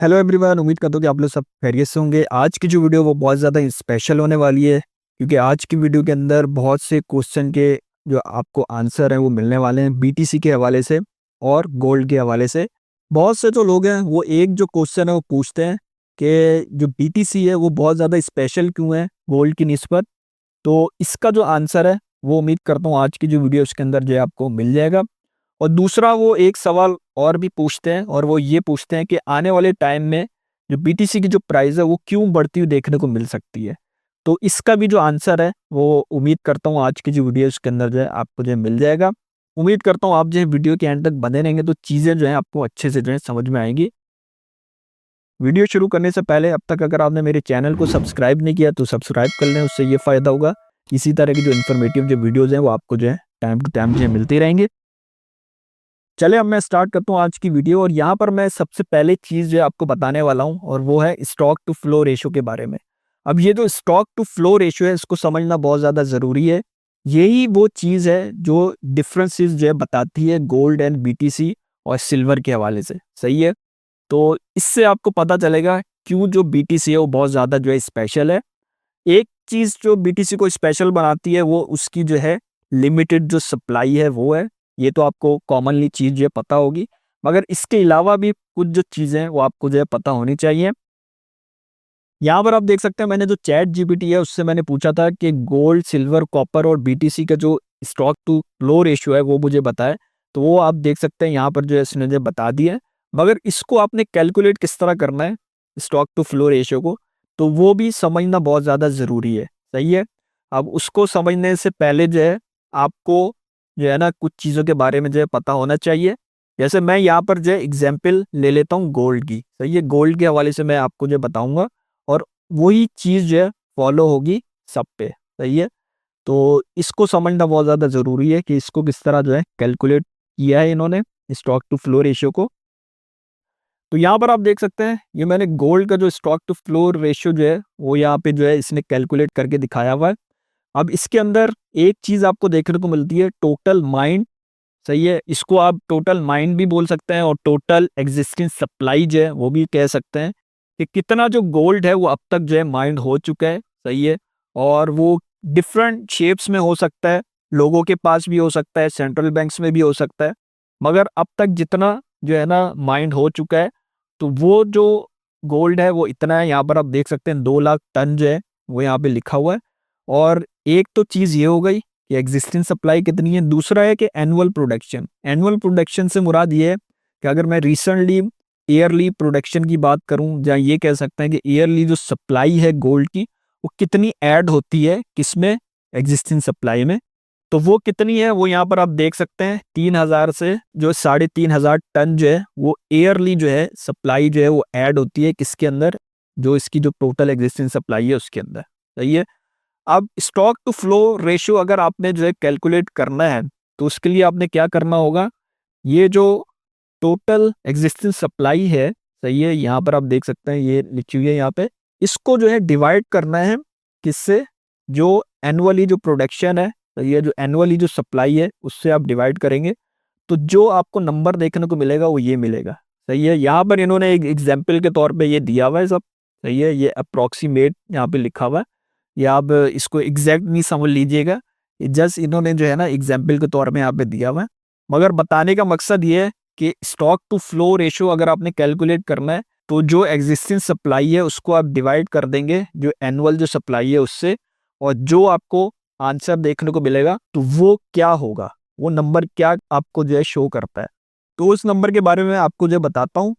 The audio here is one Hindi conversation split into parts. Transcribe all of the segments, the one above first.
हेलो एवरीवन, उम्मीद करता हूँ कि आप लोग सब खैरियत से होंगे। आज की जो वीडियो वो बहुत ज़्यादा स्पेशल होने वाली है, क्योंकि आज की वीडियो के अंदर बहुत से क्वेश्चन के जो आपको आंसर हैं वो मिलने वाले हैं बीटीसी के हवाले से और गोल्ड के हवाले से। बहुत से जो लोग हैं वो एक जो क्वेश्चन है वो पूछते हैं कि जो बीटीसी है वो बहुत ज़्यादा स्पेशल क्यों है गोल्ड की निस्बत। तो इसका जो आंसर है वो उम्मीद करता हूँ आज की जो वीडियो उसके अंदर जो है आपको मिल जाएगा। और दूसरा वो एक सवाल और भी पूछते हैं और वो ये पूछते हैं कि आने वाले टाइम में जो बीटीसी की जो प्राइस है वो क्यों बढ़ती हुई देखने को मिल सकती है। तो इसका भी जो आंसर है वो उम्मीद करता हूँ आज की जो वीडियो इसके अंदर जो है आपको जो है मिल जाएगा। उम्मीद करता हूँ आप जो है वीडियो के एंड तक बने रहेंगे तो चीज़ें जो है आपको अच्छे से जो है समझ में आएंगी। वीडियो शुरू करने से पहले अब तक अगर आपने मेरे चैनल को सब्सक्राइब नहीं किया तो सब्सक्राइब कर लें, उससे ये फ़ायदा होगा इसी तरह की जो इन्फॉर्मेटिव जो वीडियोज़ हैं वो आपको जो है टाइम टू टाइम जो है मिलती रहेंगे। चलिए अब मैं स्टार्ट करता हूँ आज की वीडियो और यहाँ पर मैं सबसे पहले चीज़ जो है आपको बताने वाला हूँ और वो है स्टॉक टू फ्लो रेशियो के बारे में। अब ये जो स्टॉक टू फ्लो रेशियो है इसको समझना बहुत ज़्यादा ज़रूरी है। यही वो चीज़ है जो डिफरेंसेस जो है बताती है गोल्ड एंड बीटीसी और सिल्वर के हवाले से। सही है। तो इससे आपको पता चलेगा क्यों जो बीटीसी है वो बहुत ज़्यादा जो है स्पेशल है। एक चीज़ जो बीटीसी को स्पेशल बनाती है वो उसकी जो है लिमिटेड जो सप्लाई है वो है। ये तो आपको कॉमनली चीज़ जो है पता होगी, मगर इसके अलावा भी कुछ जो चीज़ें हैं वो आपको जो है पता होनी चाहिए। यहाँ पर आप देख सकते हैं मैंने जो चैट जीपीटी है उससे मैंने पूछा था कि गोल्ड, सिल्वर, कॉपर और बीटीसी का जो स्टॉक टू फ्लो रेशियो है वो मुझे बताए। तो वो आप देख सकते हैं यहाँ पर जो है इसने जो बता दिया है। मगर इसको आपने कैलकुलेट किस तरह करना है स्टॉक टू फ्लो रेशियो को, तो वो भी समझना बहुत ज़्यादा ज़रूरी है। सही है। अब उसको समझने से पहले जो है आपको जो है ना कुछ चीज़ों के बारे में जो है पता होना चाहिए। जैसे मैं यहाँ पर जो है एग्जाम्पल ले लेता हूँ गोल्ड की। सही है। गोल्ड के हवाले से मैं आपको जो बताऊँगा और वही चीज़ जो है फॉलो होगी सब पे। सही है। तो इसको समझना बहुत ज़्यादा ज़रूरी है कि इसको किस तरह जो है कैलकुलेट किया है इन्होंने स्टॉक टू फ्लो रेशियो को। तो यहाँ पर आप देख सकते हैं ये मैंने गोल्ड का जो स्टॉक टू फ्लो रेशियो जो है वो यहाँ पे जो है इसने कैलकुलेट करके दिखाया हुआ है। अब इसके अंदर एक चीज़ आपको देखने को मिलती है टोटल माइंड। सही है। इसको आप टोटल माइंड भी बोल सकते हैं और टोटल एग्जिस्टिंग सप्लाई जो है वो भी कह सकते हैं कि कितना जो गोल्ड है वो अब तक जो है माइंड हो चुका है। सही है। और वो डिफरेंट शेप्स में हो सकता है, लोगों के पास भी हो सकता है, सेंट्रल बैंक्स में भी हो सकता है। मगर अब तक जितना जो है ना माइंड हो चुका है तो वो जो गोल्ड है वो इतना है। यहाँ पर आप देख सकते हैं 2 लाख टन जो है वो यहाँ पे लिखा हुआ है। और एक तो चीज़ ये हो गई कि एग्जिस्टिंग सप्लाई कितनी है। दूसरा है कि एनुअल प्रोडक्शन। एनुअल प्रोडक्शन से मुराद ये है कि अगर मैं रिसेंटली ईयरली प्रोडक्शन की बात करूं, जहाँ ये कह सकते हैं कि ईयरली जो सप्लाई है गोल्ड की वो कितनी ऐड होती है किसमें, एग्जिस्टिंग सप्लाई में। तो वो कितनी है वो यहाँ पर आप देख सकते हैं 3,000 से जो 3,500 टन जो है वो ईयरली जो है सप्लाई जो है वो ऐड होती है किसके अंदर, जो इसकी जो टोटल एग्जिस्टिंग सप्लाई है उसके अंदर। सही है। अब स्टॉक टू फ्लो रेशियो अगर आपने जो है कैलकुलेट करना है तो उसके लिए आपने क्या करना होगा, ये जो टोटल एग्जिस्टिंग सप्लाई है, सही है, यहाँ पर आप देख सकते हैं ये लिखी हुई है यहाँ पे, इसको जो है डिवाइड करना है किससे, जो एनुअली जो प्रोडक्शन है, सही है, जो एनुअली जो सप्लाई है उससे आप डिवाइड करेंगे तो जो आपको नंबर देखने को मिलेगा वो ये मिलेगा। सही है। यहाँ पर इन्होंने एक एग्जाम्पल के तौर पे ये दिया हुआ है सब। सही है। ये अप्रोक्सीमेट यहाँ पे लिखा हुआ है, या आप इसको एग्जैक्ट नहीं समझ लीजिएगा। जस्ट इन्होंने जो है ना एग्जाम्पल के तौर में यहाँ पे दिया हुआ है। मगर बताने का मकसद ये है कि स्टॉक टू फ्लो रेशियो अगर आपने कैलकुलेट करना है तो जो एग्जिस्टिंग सप्लाई है उसको आप डिवाइड कर देंगे जो एनुअल जो सप्लाई है उससे, और जो आपको आंसर देखने को मिलेगा तो वो क्या होगा, वो नंबर क्या आपको जो है शो करता है। तो उस नंबर के बारे में आपको जो बताता हूँ।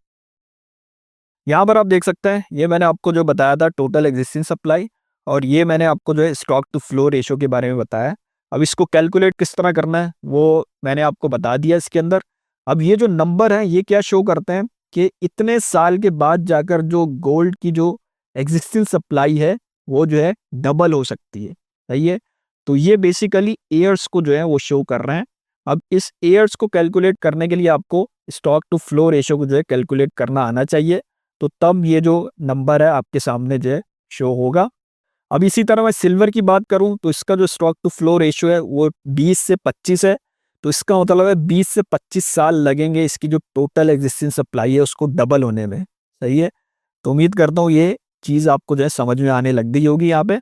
यहाँ पर आप देख सकते हैं ये मैंने आपको जो बताया था टोटल एग्जिस्टिंग सप्लाई, और ये मैंने आपको जो है स्टॉक टू फ्लो रेशियो के बारे में बताया। अब इसको कैलकुलेट किस तरह करना है वो मैंने आपको बता दिया इसके अंदर। अब ये जो नंबर है ये क्या शो करते हैं कि इतने साल के बाद जाकर जो गोल्ड की जो एग्जिस्टिंग सप्लाई है वो जो है डबल हो सकती है। सही है। तो ये बेसिकली ईयर्स को जो है वो शो कर रहे हैं। अब इस ईयर्स को कैलकुलेट करने के लिए आपको स्टॉक टू फ्लो रेशियो को जो है कैलकुलेट करना आना चाहिए, तो तब ये जो नंबर है आपके सामने जो है शो होगा। अब इसी तरह मैं सिल्वर की बात करूं तो इसका जो स्टॉक टू फ्लो रेशियो है वो 20 से 25 है। तो इसका मतलब है 20 से 25 साल लगेंगे इसकी जो टोटल एग्जिस्टिंग सप्लाई है उसको डबल होने में। सही है। तो उम्मीद करता हूँ ये चीज़ आपको जो है समझ में आने लग गई होगी यहाँ पे।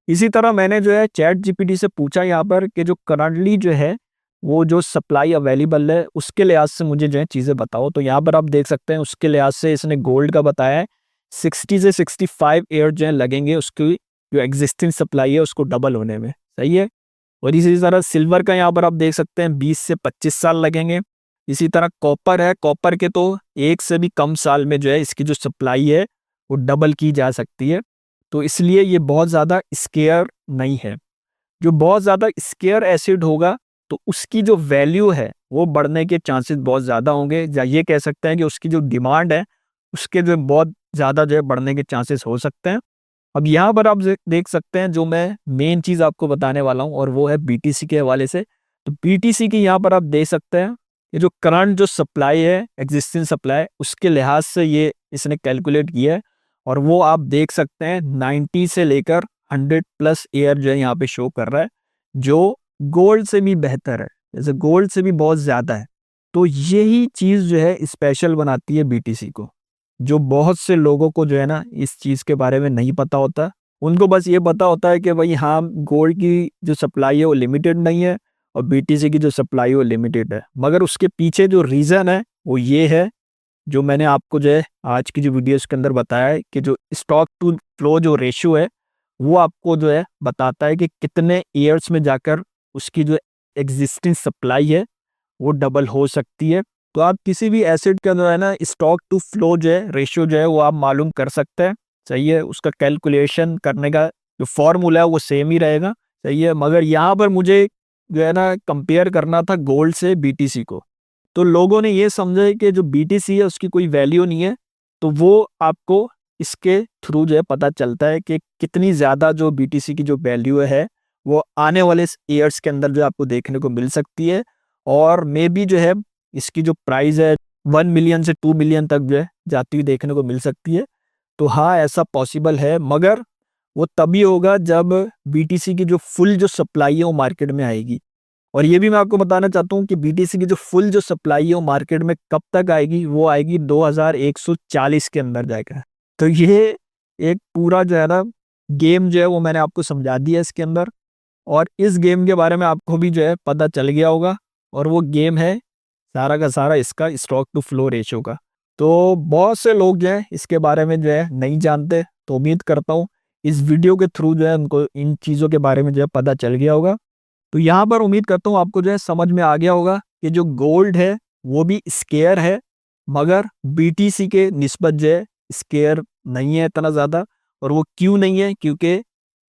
इसी तरह मैंने जो है चैट जीपीटी से पूछा यहाँ पर कि जो करंटली जो है वो जो सप्लाई अवेलेबल है उसके लिहाज से मुझे जो है चीज़ें बताओ। तो यहाँ पर आप देख सकते हैं उसके लिहाज से इसने गोल्ड का बताया है 60 से 65 ईयर जो है लगेंगे उसकी जो एग्जिस्टिंग सप्लाई है उसको डबल होने में। सही है। और इसी तरह सिल्वर का यहाँ पर आप देख सकते हैं 20 से 25 साल लगेंगे। इसी तरह कॉपर है, कॉपर के तो एक से भी कम साल में जो है इसकी जो सप्लाई है वो डबल की जा सकती है। तो इसलिए ये बहुत ज़्यादा स्केयर नहीं है। जो बहुत ज़्यादा स्केयर एसिड होगा तो उसकी जो वैल्यू है वो बढ़ने के चांसेस बहुत ज़्यादा होंगे, या ये कह सकते हैं कि उसकी जो डिमांड है उसके जो बहुत ज़्यादा जो है बढ़ने के चांसेस हो सकते हैं। अब यहाँ पर आप देख सकते हैं जो मैं मेन चीज़ आपको बताने वाला हूँ और वो है बीटीसी के हवाले से। तो बीटीसी की यहाँ पर आप देख सकते हैं ये जो करंट जो सप्लाई है एग्जिस्टिंग सप्लाई उसके लिहाज से ये इसने कैलकुलेट किया है। और वो आप देख सकते हैं 90 से लेकर 100 प्लस ईयर जो है यहाँ पे शो कर रहा है, जो गोल्ड से भी बेहतर है, जैसे गोल्ड से भी बहुत ज़्यादा है। तो यही चीज़ जो है स्पेशल बनाती है बीटीसी को, जो बहुत से लोगों को जो है ना इस चीज़ के बारे में नहीं पता होता। उनको बस ये पता होता है कि भाई हाँ, गोल्ड की जो सप्लाई है वो लिमिटेड नहीं है और बीटीसी की जो सप्लाई है वो लिमिटेड है। मगर उसके पीछे जो रीज़न है वो ये है, जो मैंने आपको जो है आज की जो वीडियोस के अंदर बताया है कि जो स्टॉक टू फ्लो जो रेशियो है वो आपको जो है बताता है कि कितने ईयर्स में जाकर उसकी जो एग्जिस्टिंग सप्लाई है वो डबल हो सकती है। तो आप किसी भी एसेट के अंदर है ना स्टॉक टू फ्लो जो है रेशियो जो है वो आप मालूम कर सकते हैं। सही है। उसका कैलकुलेशन करने का जो फॉर्मूला है वो सेम ही रहेगा। सही है। मगर यहाँ पर मुझे जो है ना कंपेयर करना था गोल्ड से बीटीसी को, तो लोगों ने ये समझा है कि जो बीटीसी है उसकी कोई वैल्यू नहीं है। तो वो आपको इसके थ्रू जो है पता चलता है कि कितनी ज़्यादा जो बीटीसी की जो वैल्यू है वो आने वाले ईयर्स के अंदर जो आपको देखने को मिल सकती है। और मे बी जो है इसकी जो प्राइस है 1 मिलियन से 2 मिलियन तक जो है जाती हुई देखने को मिल सकती है। तो हाँ, ऐसा पॉसिबल है, मगर वो तभी होगा जब बीटीसी की जो फुल जो सप्लाई है वो मार्केट में आएगी। और ये भी मैं आपको बताना चाहता हूँ कि बीटीसी की जो फुल जो सप्लाई है वो मार्केट में कब तक आएगी, वो आएगी 2140 के अंदर जाएगा। तो ये एक पूरा जो है ना गेम जो है वो मैंने आपको समझा दिया इसके अंदर, और इस गेम के बारे में आपको भी जो है पता चल गया होगा। और वो गेम है सारा का सारा इसका स्टॉक टू फ्लो रेशियो का। तो बहुत से लोग जो है इसके बारे में जो है नहीं जानते, तो उम्मीद करता हूँ इस वीडियो के थ्रू जो है उनको इन चीज़ों के बारे में जो है पता चल गया होगा। तो यहाँ पर उम्मीद करता हूँ आपको जो है समझ में आ गया होगा कि जो गोल्ड है वो भी स्केयर है, मगर बीटीसी के निस्बत जो है स्केयर नहीं है इतना ज़्यादा। और वो क्यों नहीं है, क्योंकि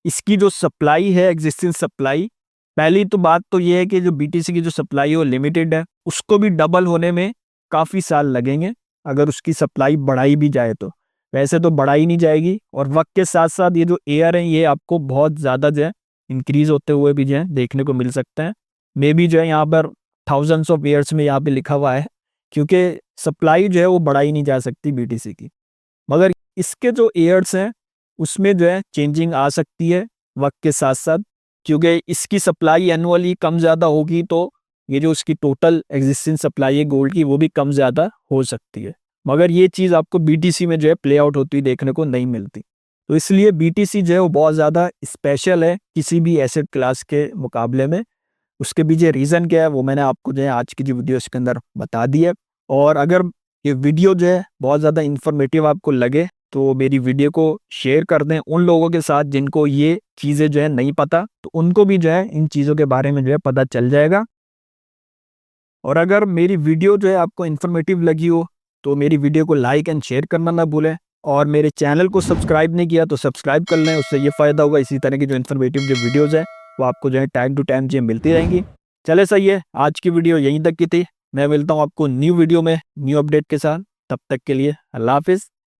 इसकी जो सप्लाई है एग्जिस्टिंग सप्लाई, पहली तो बात तो ये है कि जो बीटीसी की जो सप्लाई है वो लिमिटेड है, उसको भी डबल होने में काफ़ी साल लगेंगे अगर उसकी सप्लाई बढ़ाई भी जाए तो। वैसे तो बढ़ाई नहीं जाएगी, और वक्त के साथ साथ ये जो एयर है ये आपको बहुत ज़्यादा जो है इंक्रीज होते हुए भी जो है देखने को मिल सकते हैं। मे बी जो है यहाँ पर थाउजेंड्स ऑफ ईयर्स में यहाँ पे लिखा हुआ है, क्योंकि सप्लाई जो है वो बढ़ाई नहीं जा सकती बीटीसी की। मगर इसके जो ईयर्स हैं उसमें जो है चेंजिंग आ सकती है वक्त के साथ साथ, क्योंकि इसकी सप्लाई एनुअली कम ज़्यादा होगी तो ये जो उसकी टोटल एग्जिस्टिंग सप्लाई है गोल्ड की वो भी कम ज़्यादा हो सकती है। मगर ये चीज़ आपको बीटीसी में जो है प्ले आउट होती देखने को नहीं मिलती। तो इसलिए बीटीसी जो है वो बहुत ज़्यादा स्पेशल है किसी भी एसेट क्लास के मुकाबले में। उसके पीछे रीज़न क्या है वो मैंने आपको जो है आज की जो वीडियो इसके अंदर बता दी है। और अगर ये वीडियो जो है बहुत ज़्यादा इन्फॉर्मेटिव आपको लगे तो मेरी वीडियो को शेयर कर दें उन लोगों के साथ जिनको ये चीज़ें जो है नहीं पता, तो उनको भी जो है इन चीज़ों के बारे में जो है पता चल जाएगा। और अगर मेरी वीडियो जो है आपको इन्फॉर्मेटिव लगी हो तो मेरी वीडियो को लाइक एंड शेयर करना ना भूलें। और मेरे चैनल को सब्सक्राइब नहीं किया तो सब्सक्राइब कर लें, उससे ये फ़ायदा होगा इसी तरह की जो इन्फॉर्मेटिव जो वीडियोज़ है वो आपको जो है टाइम टू टाइम जो मिलती रहेंगी। चले सही है, आज की वीडियो यहीं तक की थी। मैं मिलता हूँ आपको न्यू वीडियो में न्यू अपडेट के साथ। तब तक के लिए अल्लाह हाफिज़।